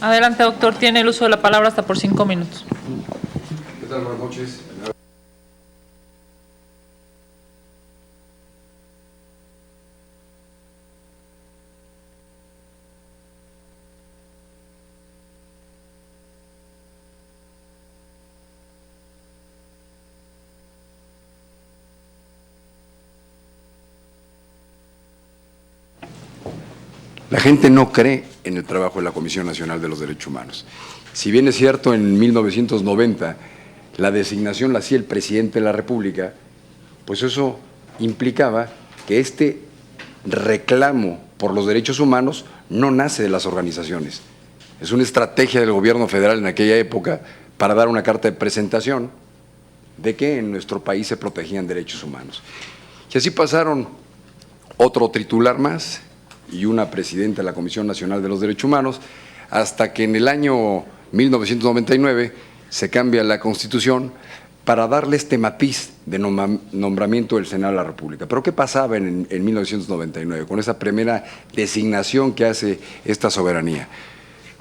Adelante, doctor. Tiene el uso de la palabra hasta por 5 minutos. ¿Qué tal? Buenas noches. La gente no cree en el trabajo de la Comisión Nacional de los Derechos Humanos. Si bien es cierto, en 1990 la designación la hacía el presidente de la República, pues eso implicaba que este reclamo por los derechos humanos no nace de las organizaciones. Es una estrategia del gobierno federal en aquella época para dar una carta de presentación de que en nuestro país se protegían derechos humanos. Y así pasaron otro titular más y una presidenta de la Comisión Nacional de los Derechos Humanos, hasta que en el año 1999 se cambia la Constitución para darle este matiz de nombramiento del Senado de la República. Pero ¿qué pasaba en 1999 con esa primera designación que hace esta soberanía?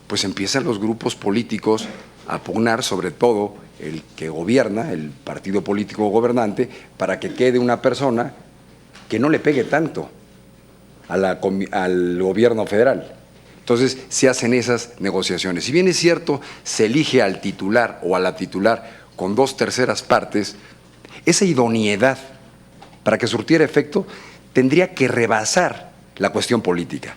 Pues empiezan los grupos políticos a pugnar, sobre todo el que gobierna, el partido político gobernante, para que quede una persona que no le pegue tanto al gobierno federal. Entonces se hacen esas negociaciones. Si bien es cierto, se elige al titular o a la titular con 2/3 partes, esa idoneidad para que surtiera efecto tendría que rebasar la cuestión política.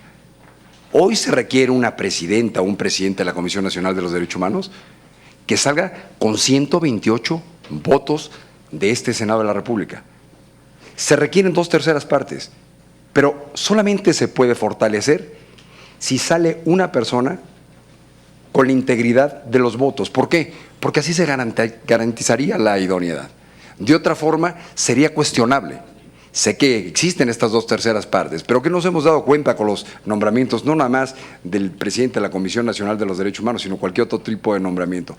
Hoy se requiere una presidenta o un presidente de la Comisión Nacional de los Derechos Humanos que salga con 128 votos de este Senado de la República. Se requieren 2/3 partes, pero solamente se puede fortalecer si sale una persona con la integridad de los votos. ¿Por qué? Porque así se garantizaría la idoneidad. De otra forma, sería cuestionable. Sé que existen estas 2/3 partes, pero que nos hemos dado cuenta con los nombramientos, no nada más del presidente de la Comisión Nacional de los Derechos Humanos, sino cualquier otro tipo de nombramiento.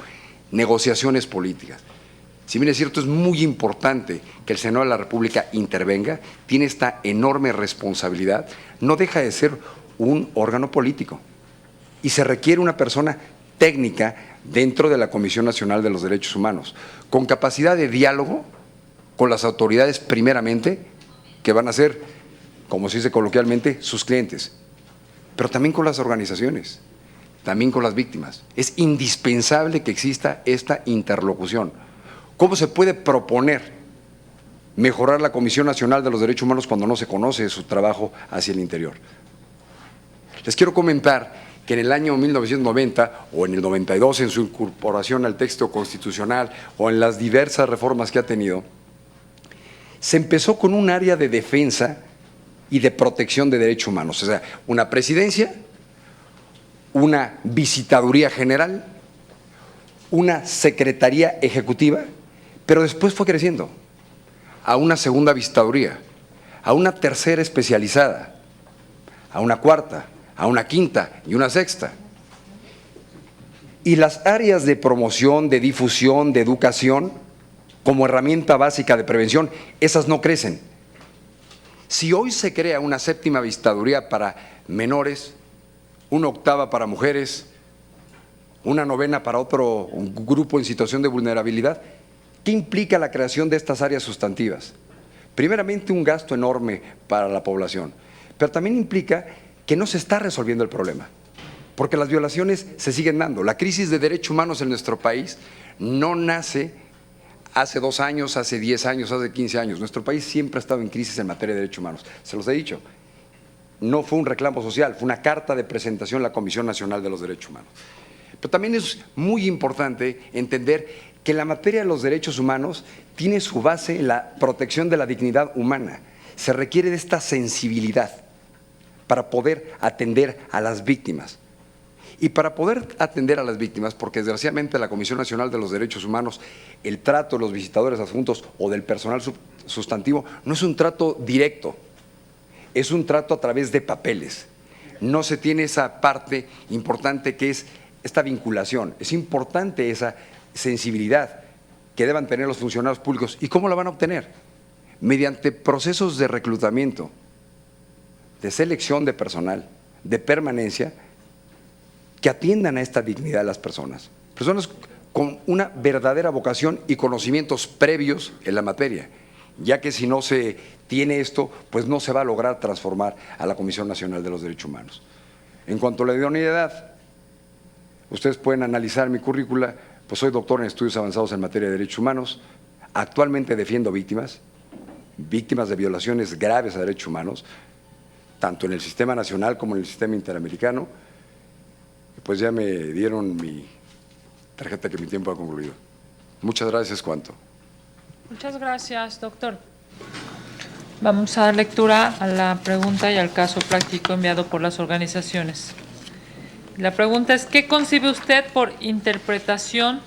Negociaciones políticas. Si bien es cierto, es muy importante que el Senado de la República intervenga, tiene esta enorme responsabilidad, no deja de ser un órgano político y se requiere una persona técnica dentro de la Comisión Nacional de los Derechos Humanos, con capacidad de diálogo con las autoridades primeramente, que van a ser, como se dice coloquialmente, sus clientes, pero también con las organizaciones, también con las víctimas. Es indispensable que exista esta interlocución. ¿Cómo se puede proponer mejorar la Comisión Nacional de los Derechos Humanos cuando no se conoce su trabajo hacia el interior? Les quiero comentar que en el año 1990 o en el 92, en su incorporación al texto constitucional o en las diversas reformas que ha tenido, se empezó con un área de defensa y de protección de derechos humanos, o sea, una presidencia, una visitaduría general, una secretaría ejecutiva, pero después fue creciendo a una segunda visitaduría, a una tercera especializada, a una cuarta, a una quinta y una sexta. Y las áreas de promoción, de difusión, de educación, como herramienta básica de prevención, esas no crecen. Si hoy se crea una séptima visitaduría para menores, una octava para mujeres, una novena para otro grupo en situación de vulnerabilidad, ¿qué implica la creación de estas áreas sustantivas? Primeramente, un gasto enorme para la población, pero también implica que no se está resolviendo el problema, porque las violaciones se siguen dando. La crisis de derechos humanos en nuestro país no nace hace 2 años, hace 10 años, hace 15 años. Nuestro país siempre ha estado en crisis en materia de derechos humanos, se los he dicho. No fue un reclamo social, fue una carta de presentación a la Comisión Nacional de los Derechos Humanos. Pero también es muy importante entender que la materia de los derechos humanos tiene su base en la protección de la dignidad humana. Se requiere de esta sensibilidad para poder atender a las víctimas. Y para poder atender a las víctimas, porque desgraciadamente la Comisión Nacional de los Derechos Humanos, el trato de los visitadores adjuntos o del personal sustantivo no es un trato directo, es un trato a través de papeles. No se tiene esa parte importante que es esta vinculación. Es importante esa sensibilidad que deban tener los funcionarios públicos. ¿Y cómo la van a obtener? Mediante procesos de reclutamiento, de selección de personal, de permanencia, que atiendan a esta dignidad de las personas. Personas con una verdadera vocación y conocimientos previos en la materia, ya que si no se tiene esto, pues no se va a lograr transformar a la Comisión Nacional de los Derechos Humanos. En cuanto a la idoneidad, ustedes pueden analizar mi currícula, pues soy doctor en estudios avanzados en materia de derechos humanos, actualmente defiendo víctimas de violaciones graves a derechos humanos, tanto en el sistema nacional como en el sistema interamericano. Pues ya me dieron mi tarjeta, que mi tiempo ha concluido. Muchas gracias, Cuanto. Muchas gracias, doctor. Vamos a dar lectura a la pregunta y al caso práctico enviado por las organizaciones. La pregunta es: ¿qué concibe usted por interpretación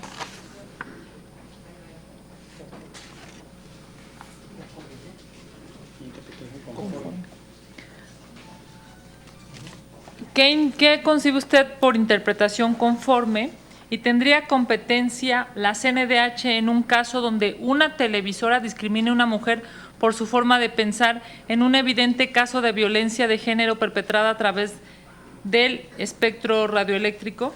¿Qué concibe usted por interpretación conforme y tendría competencia la CNDH en un caso donde una televisora discrimine a una mujer por su forma de pensar en un evidente caso de violencia de género perpetrada a través del espectro radioeléctrico?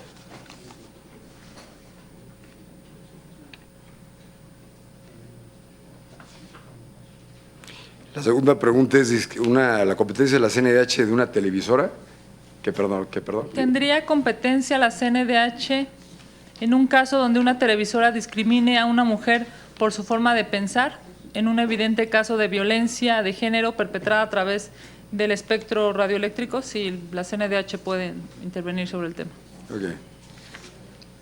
La segunda pregunta es la competencia de la CNDH de una televisora. ¿Qué perdón? ¿Tendría competencia la CNDH en un caso donde una televisora discrimine a una mujer por su forma de pensar en un evidente caso de violencia de género perpetrada a través del espectro radioeléctrico? Si la CNDH puede intervenir sobre el tema. Ok.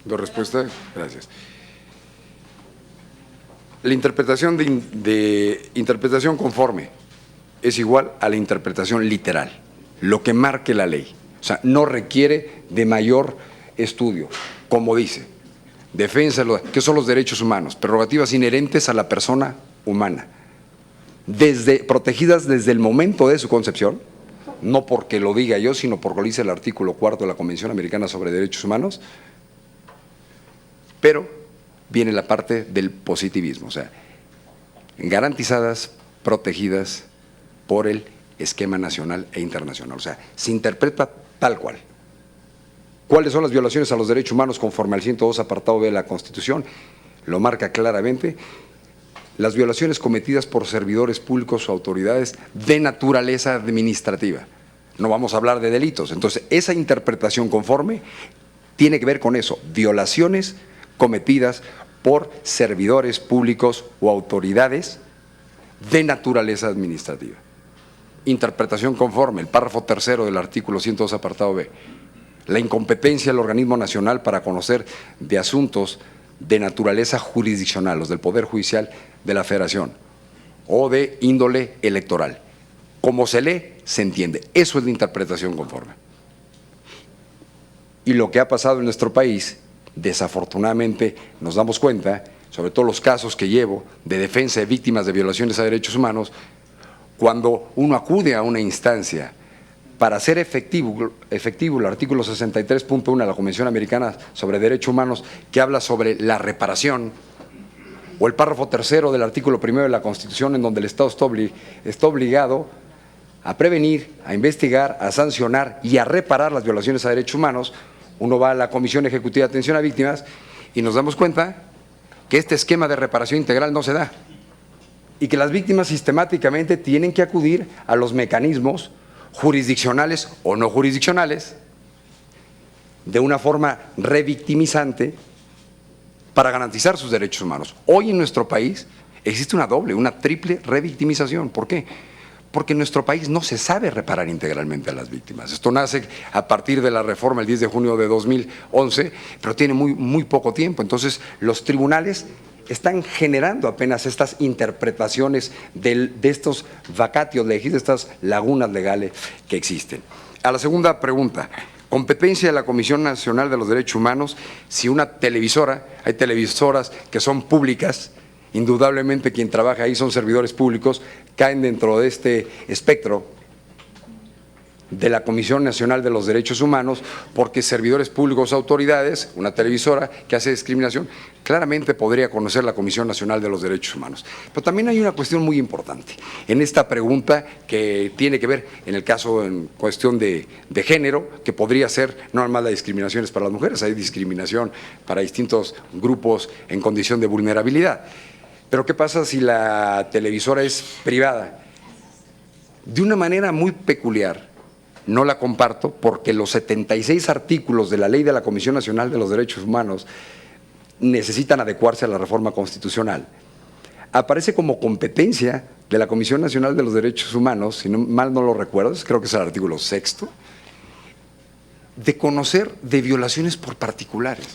¿Dos respuestas? Gracias. La interpretación de interpretación conforme es igual a la interpretación literal, lo que marque la ley. O sea, no requiere de mayor estudio. Como dice, defensa, ¿qué son los derechos humanos? Prerrogativas inherentes a la persona humana, protegidas desde el momento de su concepción, no porque lo diga yo, sino porque lo dice el artículo 4 de la Convención Americana sobre Derechos Humanos, pero viene la parte del positivismo, o sea, garantizadas, protegidas por el esquema nacional e internacional, o sea, se interpreta tal cual. ¿Cuáles son las violaciones a los derechos humanos conforme al 102 apartado B de la Constitución? Lo marca claramente: las violaciones cometidas por servidores públicos o autoridades de naturaleza administrativa. No vamos a hablar de delitos. Entonces, esa interpretación conforme tiene que ver con eso, violaciones cometidas por servidores públicos o autoridades de naturaleza administrativa. Interpretación conforme, el párrafo tercero del artículo 102 apartado B. La incompetencia del organismo nacional para conocer de asuntos de naturaleza jurisdiccional, los del Poder Judicial de la Federación, o de índole electoral. Como se lee, se entiende. Eso es la interpretación conforme. Y lo que ha pasado en nuestro país, desafortunadamente nos damos cuenta, sobre todo los casos que llevo de defensa de víctimas de violaciones a derechos humanos, cuando uno acude a una instancia para hacer efectivo el artículo 63.1 de la Convención Americana sobre Derechos Humanos, que habla sobre la reparación, o el párrafo tercero del artículo 1 de la Constitución, en donde el Estado está obligado a prevenir, a investigar, a sancionar y a reparar las violaciones a derechos humanos, uno va a la Comisión Ejecutiva de Atención a Víctimas y nos damos cuenta que este esquema de reparación integral no se da y que las víctimas sistemáticamente tienen que acudir a los mecanismos jurisdiccionales o no jurisdiccionales de una forma revictimizante para garantizar sus derechos humanos. Hoy en nuestro país existe una triple revictimización. ¿Por qué? Porque en nuestro país no se sabe reparar integralmente a las víctimas. Esto nace a partir de la reforma el 10 de junio de 2011, pero tiene muy poco tiempo. Entonces, los tribunales están generando apenas estas interpretaciones de estos vacatios legis, de estas lagunas legales que existen. A la segunda pregunta, competencia de la Comisión Nacional de los Derechos Humanos, si una televisora, hay televisoras que son públicas, indudablemente quien trabaja ahí son servidores públicos, caen dentro de este espectro de la Comisión Nacional de los Derechos Humanos, porque servidores públicos, autoridades, una televisora que hace discriminación, claramente podría conocer la Comisión Nacional de los Derechos Humanos. Pero también hay una cuestión muy importante en esta pregunta que tiene que ver, en el caso, en cuestión de género, que podría ser, no nada más la discriminación es para las mujeres, hay discriminación para distintos grupos en condición de vulnerabilidad. Pero ¿qué pasa si la televisora es privada? De una manera muy peculiar, no la comparto, porque los 76 artículos de la Ley de la Comisión Nacional de los Derechos Humanos necesitan adecuarse a la reforma constitucional. Aparece como competencia de la Comisión Nacional de los Derechos Humanos, si mal no lo recuerdo, creo que es el artículo 6º, de conocer de violaciones por particulares.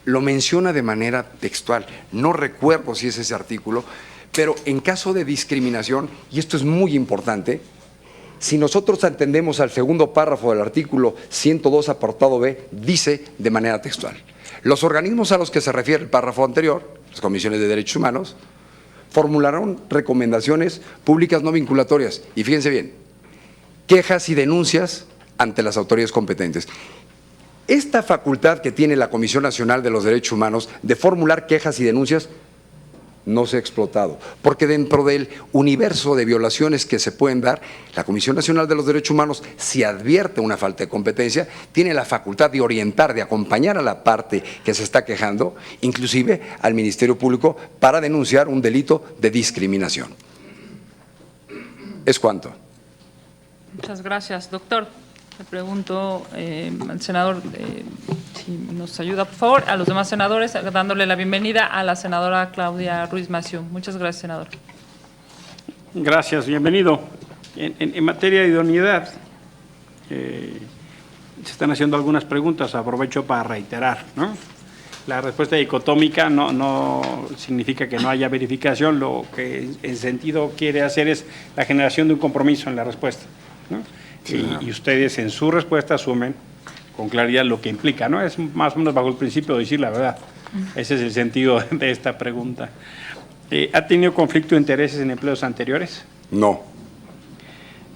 Lo menciona de manera textual, no recuerdo si es ese artículo, pero en caso de discriminación, y esto es muy importante, si nosotros atendemos al segundo párrafo del artículo 102, apartado B, dice de manera textual: los organismos a los que se refiere el párrafo anterior, las comisiones de derechos humanos, formularán recomendaciones públicas no vinculatorias, y fíjense bien, quejas y denuncias ante las autoridades competentes. Esta facultad que tiene la Comisión Nacional de los Derechos Humanos de formular quejas y denuncias no se ha explotado, porque dentro del universo de violaciones que se pueden dar, la Comisión Nacional de los Derechos Humanos, si advierte una falta de competencia, tiene la facultad de orientar, de acompañar a la parte que se está quejando, inclusive al Ministerio Público, para denunciar un delito de discriminación. ¿Es cuánto? Muchas gracias, doctor. Le pregunto al senador si nos ayuda, por favor, a los demás senadores, dándole la bienvenida a la senadora Claudia Ruiz Massieu. Muchas gracias, senador. Gracias, bienvenido. En materia de idoneidad, se están haciendo algunas preguntas, aprovecho para reiterar, ¿no? La respuesta dicotómica no significa que no haya verificación, lo que en sentido quiere hacer es la generación de un compromiso en la respuesta, ¿no? Y ustedes en su respuesta asumen con claridad lo que implica, ¿no? Es más o menos bajo el principio de decir la verdad. Ese es el sentido de esta pregunta. ¿Ha tenido conflicto de intereses en empleos anteriores? No.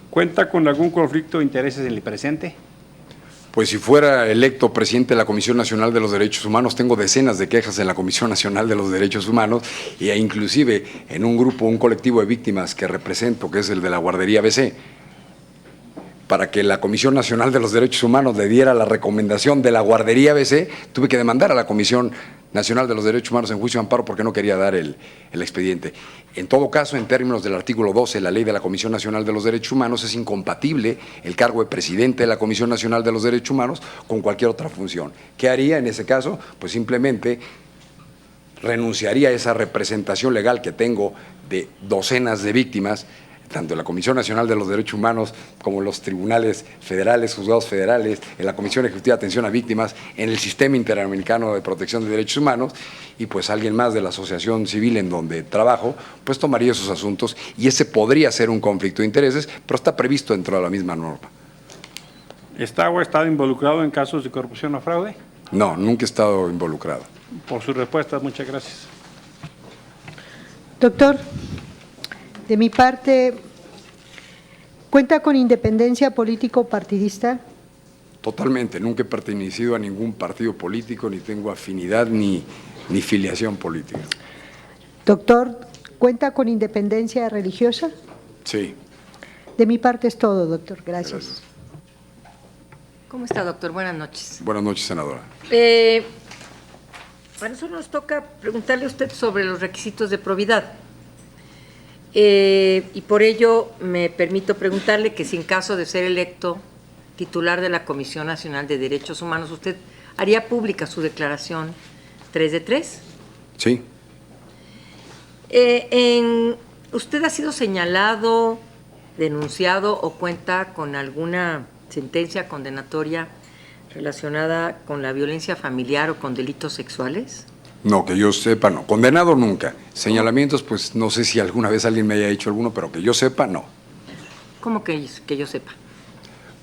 ¿Cuenta con algún conflicto de intereses en el presente? Pues si fuera electo presidente de la Comisión Nacional de los Derechos Humanos, tengo decenas de quejas en la Comisión Nacional de los Derechos Humanos e inclusive en un grupo, un colectivo de víctimas que represento, que es el de la Guardería ABC, para que la Comisión Nacional de los Derechos Humanos le diera la recomendación de la Guardería ABC, tuve que demandar a la Comisión Nacional de los Derechos Humanos en juicio de amparo porque no quería dar el expediente. En todo caso, en términos del artículo 12 de la Ley de la Comisión Nacional de los Derechos Humanos, es incompatible el cargo de presidente de la Comisión Nacional de los Derechos Humanos con cualquier otra función. ¿Qué haría en ese caso? Pues simplemente renunciaría a esa representación legal que tengo de docenas de víctimas, tanto en la Comisión Nacional de los Derechos Humanos como en los tribunales federales, juzgados federales, en la Comisión Ejecutiva de Atención a Víctimas, en el Sistema Interamericano de Protección de Derechos Humanos, y pues alguien más de la asociación civil en donde trabajo, pues tomaría esos asuntos y ese podría ser un conflicto de intereses, pero está previsto dentro de la misma norma. ¿Está o ha estado involucrado en casos de corrupción o fraude? No, nunca he estado involucrado. Por su respuesta, muchas gracias. Doctor, de mi parte, ¿cuenta con independencia político-partidista? Totalmente, nunca he pertenecido a ningún partido político, ni tengo afinidad ni filiación política. Doctor, ¿cuenta con independencia religiosa? Sí. De mi parte es todo, doctor. Gracias. ¿Cómo está, doctor? Buenas noches. Buenas noches, senadora. Para nosotros nos toca preguntarle a usted sobre los requisitos de probidad. Y por ello me permito preguntarle que si en caso de ser electo titular de la Comisión Nacional de Derechos Humanos, ¿usted haría pública su declaración 3 de 3? Sí. ¿Usted ha sido señalado, denunciado o cuenta con alguna sentencia condenatoria relacionada con la violencia familiar o con delitos sexuales? No, que yo sepa, no. Condenado nunca. Señalamientos, pues no sé si alguna vez alguien me haya hecho alguno, pero que yo sepa, no. ¿Cómo que yo sepa?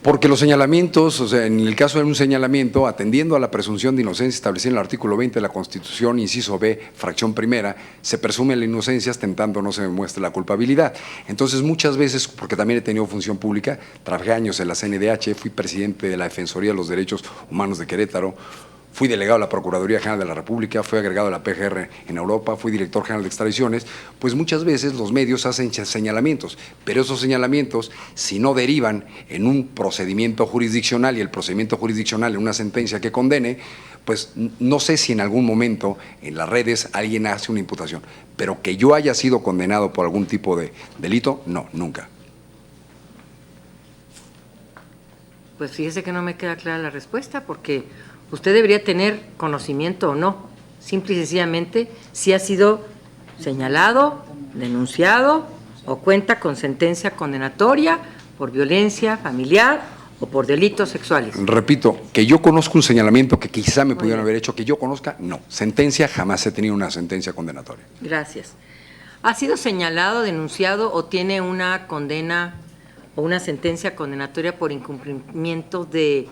Porque los señalamientos, o sea, en el caso de un señalamiento, atendiendo a la presunción de inocencia establecida en el artículo 20 de la Constitución, inciso B, fracción primera, se presume la inocencia hasta en tanto no se demuestre la culpabilidad. Entonces, muchas veces, porque también he tenido función pública, trabajé años en la CNDH, fui presidente de la Defensoría de los Derechos Humanos de Querétaro, fui delegado a la Procuraduría General de la República, fui agregado a la PGR en Europa, fui director general de extradiciones, pues muchas veces los medios hacen señalamientos, pero esos señalamientos, si no derivan en un procedimiento jurisdiccional y el procedimiento jurisdiccional en una sentencia que condene, pues no sé si en algún momento en las redes alguien hace una imputación, pero que yo haya sido condenado por algún tipo de delito, no, nunca. Pues fíjese que no me queda clara la respuesta, porque usted debería tener conocimiento o no, simple y sencillamente, si ha sido señalado, denunciado o cuenta con sentencia condenatoria por violencia familiar o por delitos sexuales. Repito, que yo conozco un señalamiento que quizá me pudieran haber hecho, que yo conozca, no. Sentencia, jamás he tenido una sentencia condenatoria. Gracias. ¿Ha sido señalado, denunciado o tiene una condena o una sentencia condenatoria por incumplimiento de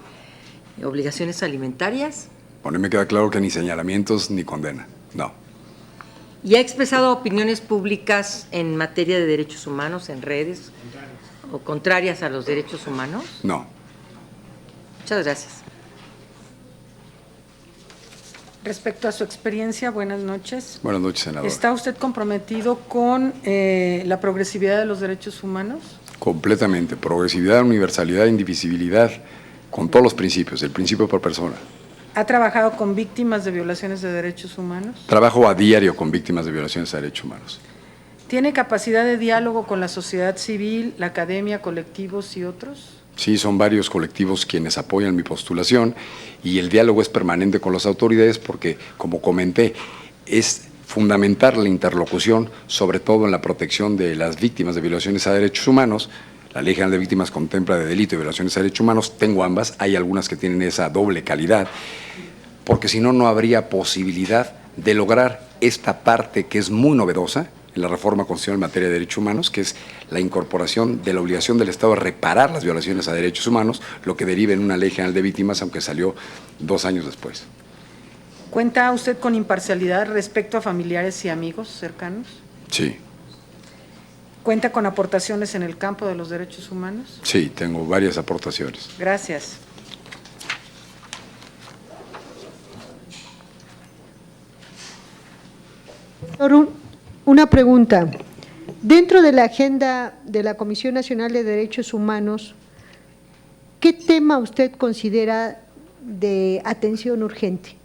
obligaciones alimentarias? Bueno, me queda claro que ni señalamientos ni condena, no. ¿Y ha expresado opiniones públicas en materia de derechos humanos en redes o contrarias a los derechos humanos? No. Muchas gracias. Respecto a su experiencia, buenas noches. Buenas noches, senador. ¿Está usted comprometido con la progresividad de los derechos humanos? Completamente. Progresividad, universalidad, indivisibilidad, con todos los principios, el principio por persona. ¿Ha trabajado con víctimas de violaciones de derechos humanos? Trabajo a diario con víctimas de violaciones de derechos humanos. ¿Tiene capacidad de diálogo con la sociedad civil, la academia, colectivos y otros? Sí, son varios colectivos quienes apoyan mi postulación y el diálogo es permanente con las autoridades porque, como comenté, es fundamental la interlocución, sobre todo en la protección de las víctimas de violaciones a derechos humanos. La Ley General de Víctimas contempla de delito y violaciones a derechos humanos, tengo ambas, hay algunas que tienen esa doble calidad, porque si no, no habría posibilidad de lograr esta parte que es muy novedosa en la reforma constitucional en materia de derechos humanos, que es la incorporación de la obligación del Estado a reparar las violaciones a derechos humanos, lo que deriva en una Ley General de Víctimas, aunque salió 2 años después. ¿Cuenta usted con imparcialidad respecto a familiares y amigos cercanos? Sí. ¿Cuenta con aportaciones en el campo de los derechos humanos? Sí, tengo varias aportaciones. Gracias. Una pregunta. Dentro de la agenda de la Comisión Nacional de Derechos Humanos, ¿qué tema usted considera de atención urgente?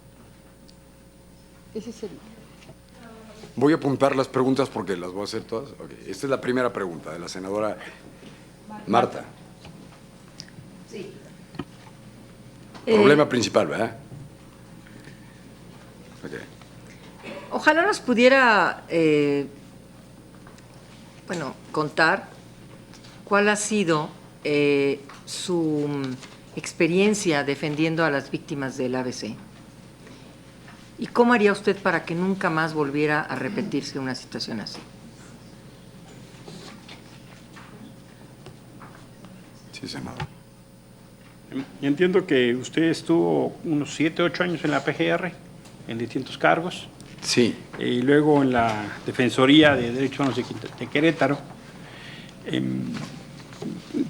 Ese es el... Voy a apuntar las preguntas porque las voy a hacer todas. Okay. Esta es la primera pregunta de la senadora Marta. Sí. Problema principal, ¿verdad? Okay. Ojalá nos pudiera, contar cuál ha sido su experiencia defendiendo a las víctimas del ABC. ¿Y cómo haría usted para que nunca más volviera a repetirse una situación así? Sí, senador. Entiendo que usted estuvo unos 7, 8 años en la PGR, en distintos cargos. Sí. Y luego en la Defensoría de Derechos Humanos de Querétaro.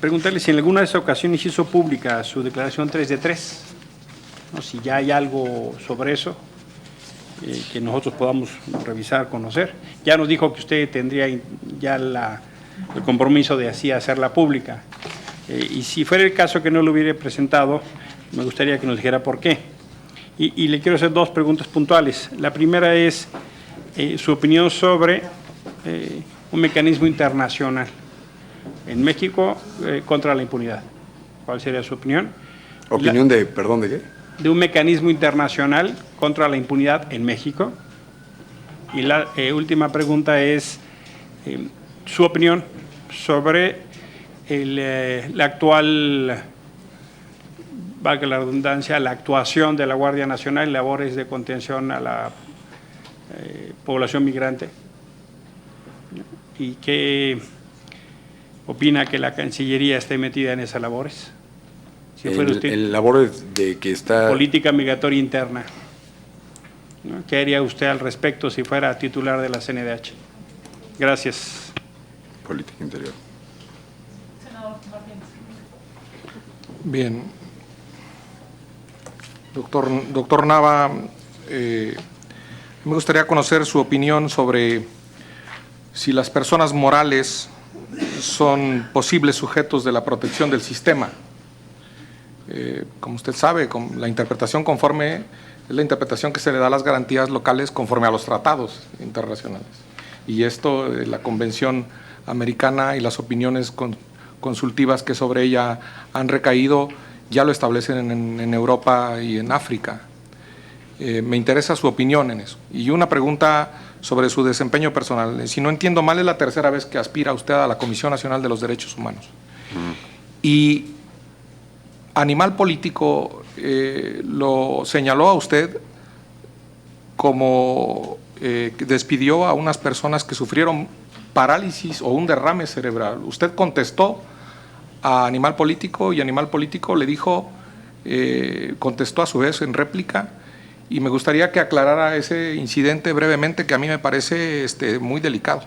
Preguntarle si en alguna de esas ocasiones hizo pública su declaración 3 de 3, ¿no? Si ya hay algo sobre eso que nosotros podamos revisar, conocer. Ya nos dijo que usted tendría ya el compromiso de así hacerla pública. Y si fuera el caso que no lo hubiera presentado, me gustaría que nos dijera por qué. Y le quiero hacer 2 preguntas puntuales. La primera es su opinión sobre un mecanismo internacional en México contra la impunidad. ¿Cuál sería su opinión? ¿Opinión de, perdón, de qué? De un mecanismo internacional contra la impunidad en México. Y la última pregunta es su opinión sobre la actual, valga la redundancia, la actuación de la Guardia Nacional en labores de contención a la población migrante. ¿Y qué opina que la Cancillería esté metida en esas labores? Si fuera usted. El labor de que está... Política migratoria interna, ¿no? ¿Qué haría usted al respecto si fuera titular de la CNDH? Gracias. Política interior. Bien. Doctor Nava, me gustaría conocer su opinión sobre si las personas morales son posibles sujetos de la protección del sistema. Como usted sabe, la interpretación conforme es la interpretación que se le da a las garantías locales conforme a los tratados internacionales. Y esto, la Convención Americana y las opiniones consultivas que sobre ella han recaído, ya lo establecen en Europa y en África. Me interesa su opinión en eso. Y una pregunta sobre su desempeño personal. Si no entiendo mal, es la tercera vez que aspira usted a la Comisión Nacional de los Derechos Humanos. Y Animal Político lo señaló a usted como que despidió a unas personas que sufrieron parálisis o un derrame cerebral. Usted contestó a Animal Político y Animal Político le dijo, contestó a su vez en réplica, y me gustaría que aclarara ese incidente brevemente, que a mí me parece muy delicado.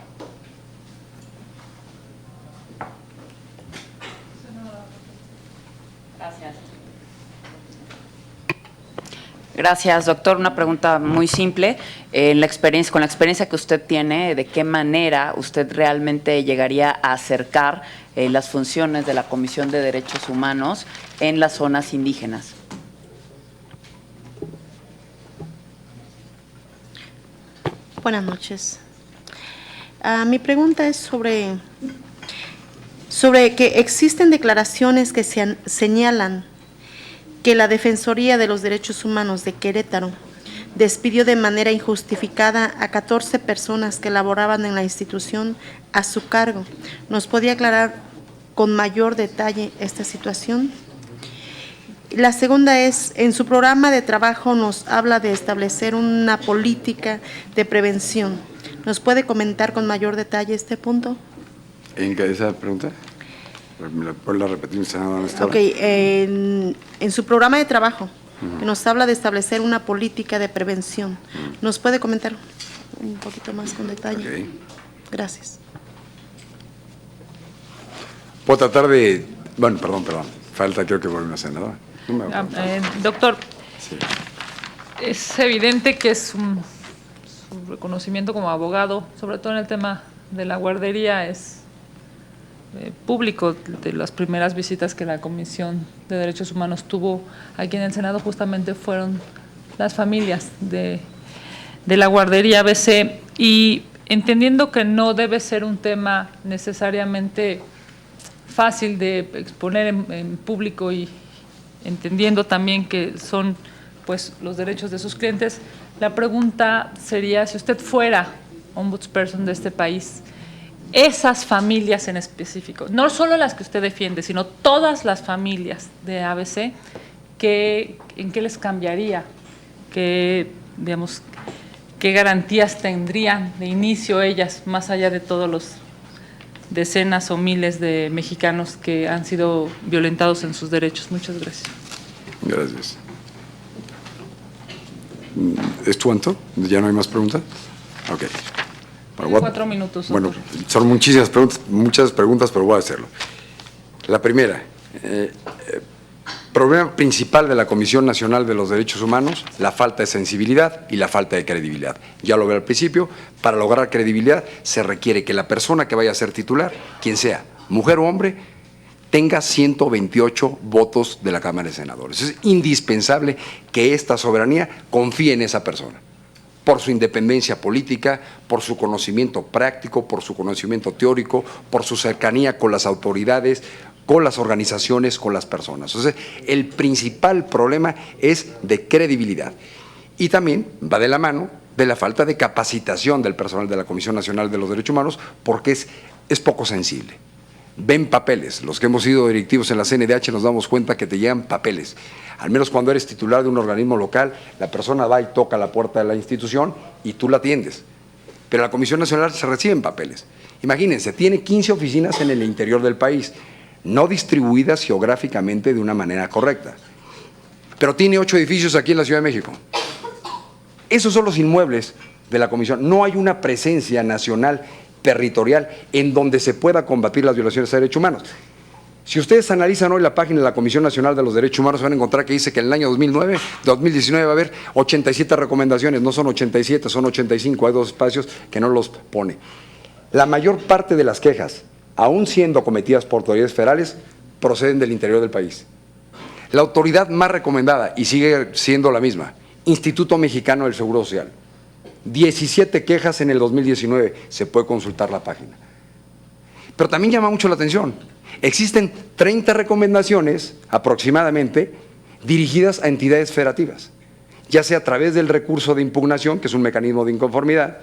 Gracias, doctor. Una pregunta muy simple. Con la experiencia que usted tiene, ¿de qué manera usted realmente llegaría a acercar las funciones de la Comisión de Derechos Humanos en las zonas indígenas? Buenas noches. Mi pregunta es sobre que existen declaraciones que señalan que la Defensoría de los Derechos Humanos de Querétaro despidió de manera injustificada a 14 personas que laboraban en la institución a su cargo. ¿Nos podría aclarar con mayor detalle esta situación? La segunda es, en su programa de trabajo nos habla de establecer una política de prevención. ¿Nos puede comentar con mayor detalle este punto? ¿En qué esa pregunta? ¿Me puede repetir, senador? Ok, en su programa de trabajo nos habla de establecer una política de prevención. ¿Nos puede comentar un poquito más con detalle? Okay. Gracias. Puedo tratar de... Bueno, perdón. Falta, creo que vuelve una senadora. Doctor, Sí. es evidente que su reconocimiento como abogado, sobre todo en el tema de la guardería, es público. De las primeras visitas que la Comisión de Derechos Humanos tuvo aquí en el Senado justamente fueron las familias de la guardería ABC, y entendiendo que no debe ser un tema necesariamente fácil de exponer en público, y entendiendo también que son pues los derechos de sus clientes, la pregunta sería, si usted fuera ombudsperson de este país, esas familias en específico, no solo las que usted defiende, sino todas las familias de ABC, ¿en qué les cambiaría? ¿Qué garantías tendrían de inicio ellas, más allá de todos los decenas o miles de mexicanos que han sido violentados en sus derechos? Muchas gracias. Gracias. ¿Es cuánto? ¿Ya no hay más preguntas? Ok. Bueno, 4 minutos. Bueno, doctor. son muchas preguntas, pero voy a hacerlo. La primera, problema principal de la Comisión Nacional de los Derechos Humanos, la falta de sensibilidad y la falta de credibilidad. Ya lo veo al principio, para lograr credibilidad se requiere que la persona que vaya a ser titular, quien sea, mujer o hombre, tenga 128 votos de la Cámara de Senadores. Es indispensable que esta soberanía confíe en esa persona, por su independencia política, por su conocimiento práctico, por su conocimiento teórico, por su cercanía con las autoridades, con las organizaciones, con las personas. Entonces, el principal problema es de credibilidad. Y también va de la mano de la falta de capacitación del personal de la Comisión Nacional de los Derechos Humanos, porque es poco sensible. Ven papeles. Los que hemos sido directivos en la CNDH nos damos cuenta que te llegan papeles. Al menos cuando eres titular de un organismo local, la persona va y toca la puerta de la institución y tú la atiendes. Pero en la Comisión Nacional se reciben papeles. Imagínense, tiene 15 oficinas en el interior del país. no distribuidas geográficamente de una manera correcta. Pero tiene 8 edificios aquí en la Ciudad de México. Esos son los inmuebles de la Comisión. No hay una presencia nacional, territorial, en donde se pueda combatir las violaciones de derechos humanos. Si ustedes analizan hoy la página de la Comisión Nacional de los Derechos Humanos, van a encontrar que dice que en el año 2019 va a haber 87 recomendaciones, no son 87, son 85, hay 2 espacios que no los pone. La mayor parte de las quejas, aún siendo cometidas por autoridades federales, proceden del interior del país. La autoridad más recomendada, y sigue siendo la misma, Instituto Mexicano del Seguro Social. 17 quejas en el 2019, se puede consultar la página. Pero también llama mucho la atención, existen 30 recomendaciones aproximadamente dirigidas a entidades federativas, ya sea a través del recurso de impugnación, que es un mecanismo de inconformidad,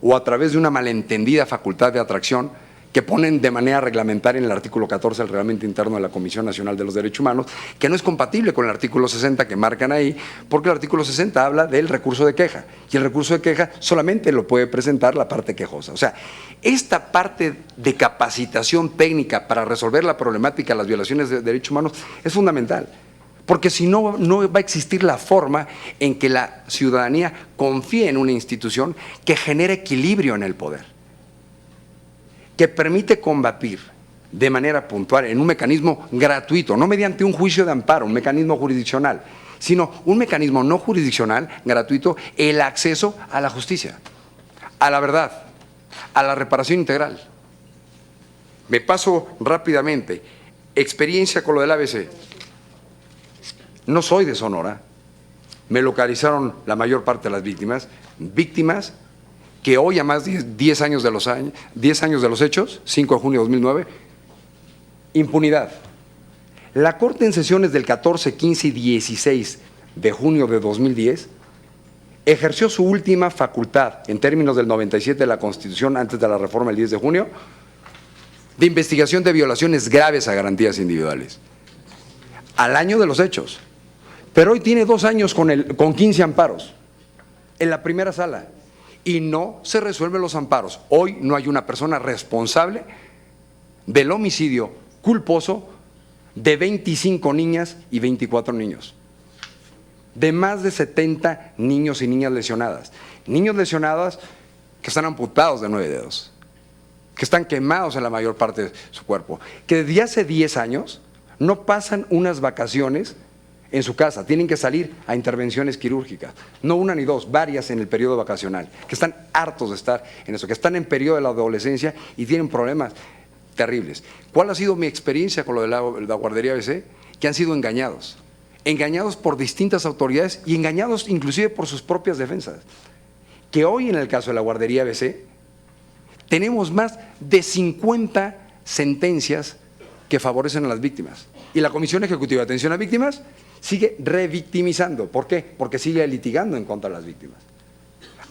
o a través de una malentendida facultad de atracción que ponen de manera reglamentaria en el artículo 14 del Reglamento Interno de la Comisión Nacional de los Derechos Humanos, que no es compatible con el artículo 60 que marcan ahí, porque el artículo 60 habla del recurso de queja, y el recurso de queja solamente lo puede presentar la parte quejosa. O sea, esta parte de capacitación técnica para resolver la problemática de las violaciones de derechos humanos es fundamental, porque si no, no va a existir la forma en que la ciudadanía confíe en una institución que genere equilibrio en el poder, que permite combatir de manera puntual en un mecanismo gratuito, no mediante un juicio de amparo, un mecanismo jurisdiccional, sino un mecanismo no jurisdiccional, gratuito, el acceso a la justicia, a la verdad, a la reparación integral. Me paso rápidamente, experiencia con lo del ABC. No soy de Sonora, me localizaron la mayor parte de las víctimas que hoy a más de 10 años de los hechos, 5 de junio de 2009, impunidad. La Corte en sesiones del 14, 15 y 16 de junio de 2010 ejerció su última facultad en términos del 97 de la Constitución antes de la reforma del 10 de junio de investigación de violaciones graves a garantías individuales, al año de los hechos. Pero hoy tiene 2 años con 15 amparos en la primera sala. Y no se resuelven los amparos. Hoy no hay una persona responsable del homicidio culposo de 25 niñas y 24 niños, de más de 70 niños y niñas lesionadas. Niños lesionados que están amputados de 9 dedos, que están quemados en la mayor parte de su cuerpo, que desde hace 10 años no pasan unas vacaciones en su casa, tienen que salir a intervenciones quirúrgicas, no una ni dos, varias en el periodo vacacional, que están hartos de estar en eso, que están en periodo de la adolescencia y tienen problemas terribles. ¿Cuál ha sido mi experiencia con lo de la guardería ABC? Que han sido engañados por distintas autoridades y engañados inclusive por sus propias defensas. Que hoy en el caso de la guardería ABC tenemos más de 50 sentencias que favorecen a las víctimas. Y la Comisión Ejecutiva de Atención a Víctimas sigue revictimizando. ¿Por qué? Porque sigue litigando en contra de las víctimas.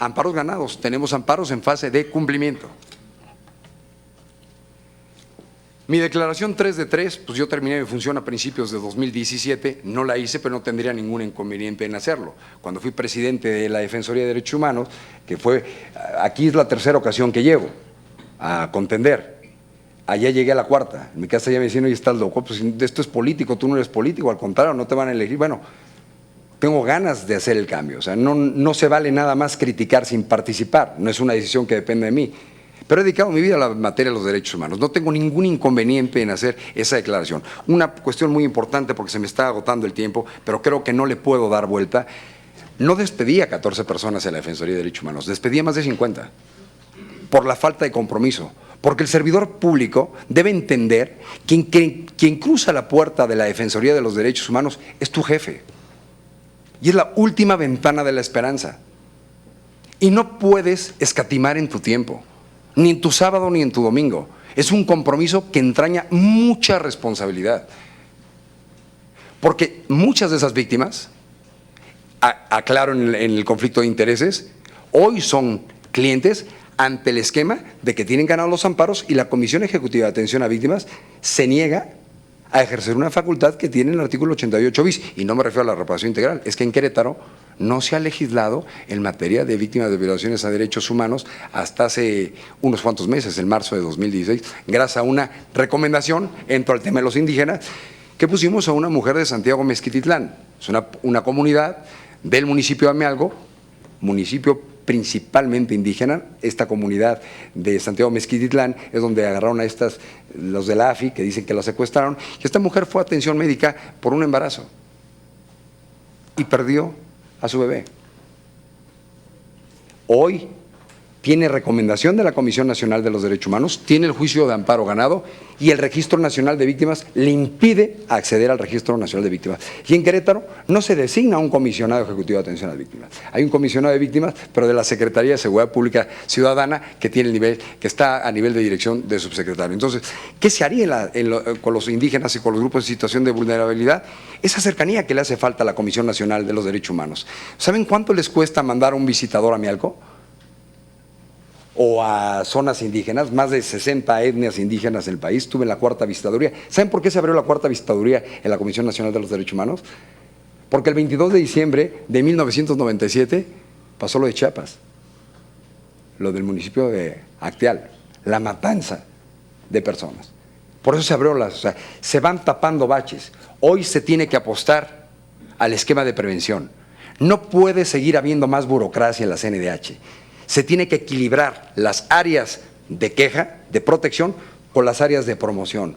Amparos ganados, tenemos amparos en fase de cumplimiento. Mi declaración 3 de 3, pues yo terminé mi función a principios de 2017, no la hice, pero no tendría ningún inconveniente en hacerlo. Cuando fui presidente de la Defensoría de Derechos Humanos, que fue, aquí es la 3ª ocasión que llego a contender. Allá llegué a la 4ª, en mi casa ya me decían, oye, estás loco, pues esto es político, tú no eres político, al contrario, no te van a elegir. Bueno, tengo ganas de hacer el cambio, o sea, no se vale nada más criticar sin participar, no es una decisión que depende de mí. Pero he dedicado mi vida a la materia de los derechos humanos, no tengo ningún inconveniente en hacer esa declaración. Una cuestión muy importante porque se me está agotando el tiempo, pero creo que no le puedo dar vuelta. No despedí a 14 personas en la Defensoría de Derechos Humanos, despedí a más de 50, por la falta de compromiso. Porque el servidor público debe entender que quien cruza la puerta de la Defensoría de los Derechos Humanos es tu jefe. Y es la última ventana de la esperanza. Y no puedes escatimar en tu tiempo, ni en tu sábado ni en tu domingo. Es un compromiso que entraña mucha responsabilidad. Porque muchas de esas víctimas, aclaro en el conflicto de intereses, hoy son clientes ante el esquema de que tienen ganados los amparos y la Comisión Ejecutiva de Atención a Víctimas se niega a ejercer una facultad que tiene el artículo 88 bis, y no me refiero a la reparación integral, es que en Querétaro no se ha legislado en materia de víctimas de violaciones a derechos humanos hasta hace unos cuantos meses, en marzo de 2016, gracias a una recomendación, entro al tema de los indígenas, que pusimos a una mujer de Santiago Mezquititlán. Es una comunidad del municipio de Amealco, municipio principalmente indígena. Esta comunidad de Santiago Mezquititlán es donde agarraron a los de la AFI, que dicen que la secuestraron, y esta mujer fue a atención médica por un embarazo y perdió a su bebé. Hoy tiene recomendación de la Comisión Nacional de los Derechos Humanos, tiene el juicio de amparo ganado y el Registro Nacional de Víctimas le impide acceder al Registro Nacional de Víctimas. Y en Querétaro no se designa un comisionado ejecutivo de atención a las víctimas. Hay un comisionado de víctimas, pero de la Secretaría de Seguridad Pública Ciudadana, que tiene el nivel, que está a nivel de dirección de subsecretario. Entonces, ¿qué se haría con los indígenas y con los grupos en situación de vulnerabilidad? Esa cercanía que le hace falta a la Comisión Nacional de los Derechos Humanos. ¿Saben cuánto les cuesta mandar a un visitador a Amealco? O a zonas indígenas, más de 60 etnias indígenas en el país. Estuve en la 4ª visitaduría. ¿Saben por qué se abrió la 4ª visitaduría en la Comisión Nacional de los Derechos Humanos? Porque el 22 de diciembre de 1997 pasó lo de Chiapas, lo del municipio de Acteal, la matanza de personas. Por eso se abrió se van tapando baches. Hoy se tiene que apostar al esquema de prevención. No puede seguir habiendo más burocracia en la CNDH. Se tiene que equilibrar las áreas de queja, de protección, con las áreas de promoción.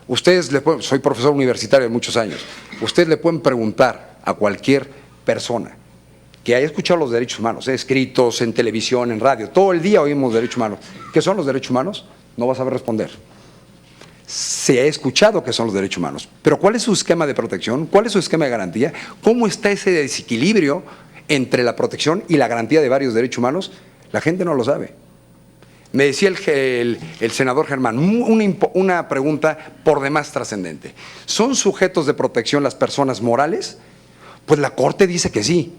Ustedes, soy profesor universitario de muchos años, ustedes le pueden preguntar a cualquier persona que haya escuchado los derechos humanos, escritos, en televisión, en radio, todo el día oímos derechos humanos. ¿Qué son los derechos humanos? No va a saber responder. Se ha escuchado que son los derechos humanos, pero ¿cuál es su esquema de protección? ¿Cuál es su esquema de garantía? ¿Cómo está ese desequilibrio entre la protección y la garantía de varios derechos humanos? La gente no lo sabe. Me decía el senador Germán, una pregunta por demás trascendente. ¿Son sujetos de protección las personas morales? Pues la Corte dice que sí.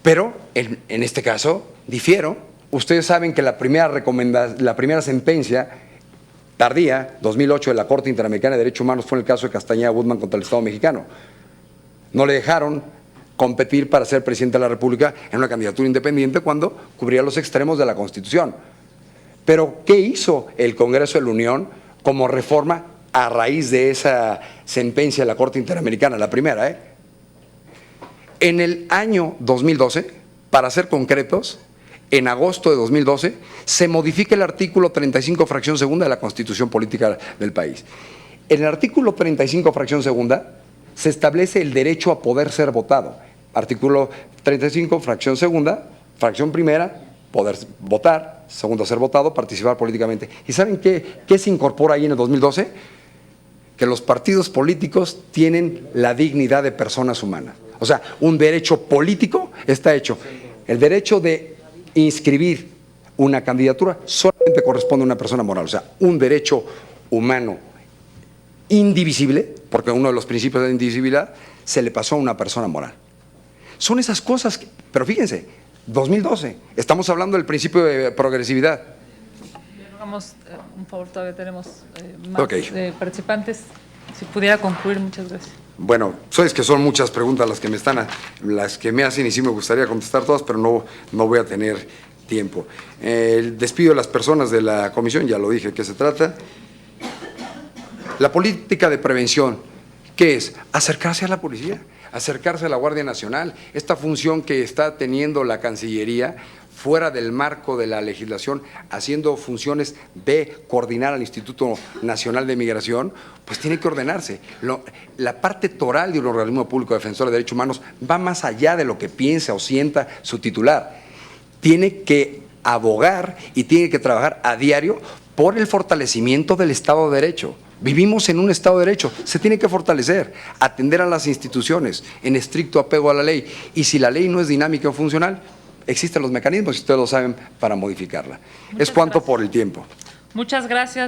Pero en este caso, difiero. Ustedes saben que la primera sentencia tardía, 2008, de la Corte Interamericana de Derechos Humanos fue en el caso de Castañeda Woodman contra el Estado mexicano. No le dejaron competir para ser presidente de la República en una candidatura independiente cuando cubría los extremos de la Constitución. Pero, ¿qué hizo el Congreso de la Unión como reforma a raíz de esa sentencia de la Corte Interamericana, la primera? En el año 2012, para ser concretos, en agosto de 2012, se modifica el artículo 35, fracción segunda de la Constitución Política del país. En el artículo 35, fracción segunda, se establece el derecho a poder ser votado. Artículo 35, fracción segunda, fracción primera, poder votar, segundo, ser votado, participar políticamente. ¿Y saben qué se incorpora ahí en el 2012? Que los partidos políticos tienen la dignidad de personas humanas. O sea, un derecho político está hecho. El derecho de inscribir una candidatura solamente corresponde a una persona moral. O sea, un derecho humano indivisible, porque uno de los principios de la indivisibilidad se le pasó a una persona moral. Son esas cosas, pero fíjense, 2012, estamos hablando del principio de progresividad. Hagamos un favor, todavía tenemos más participantes. Si pudiera concluir, muchas gracias. Bueno, sabes que son muchas preguntas las que me hacen y sí me gustaría contestar todas, pero no voy a tener tiempo. El despido de las personas de la comisión, ya lo dije, ¿qué se trata? La política de prevención, ¿qué es? Acercarse a la policía, acercarse a la Guardia Nacional, esta función que está teniendo la Cancillería fuera del marco de la legislación, haciendo funciones de coordinar al Instituto Nacional de Migración, pues tiene que ordenarse. La parte toral de un organismo público defensor de derechos humanos va más allá de lo que piensa o sienta su titular. Tiene que abogar y tiene que trabajar a diario por el fortalecimiento del Estado de Derecho. Vivimos en un Estado de Derecho, se tiene que fortalecer, atender a las instituciones en estricto apego a la ley. Y si la ley no es dinámica o funcional, existen los mecanismos, y ustedes lo saben, para modificarla. Es cuanto por el tiempo. Muchas gracias.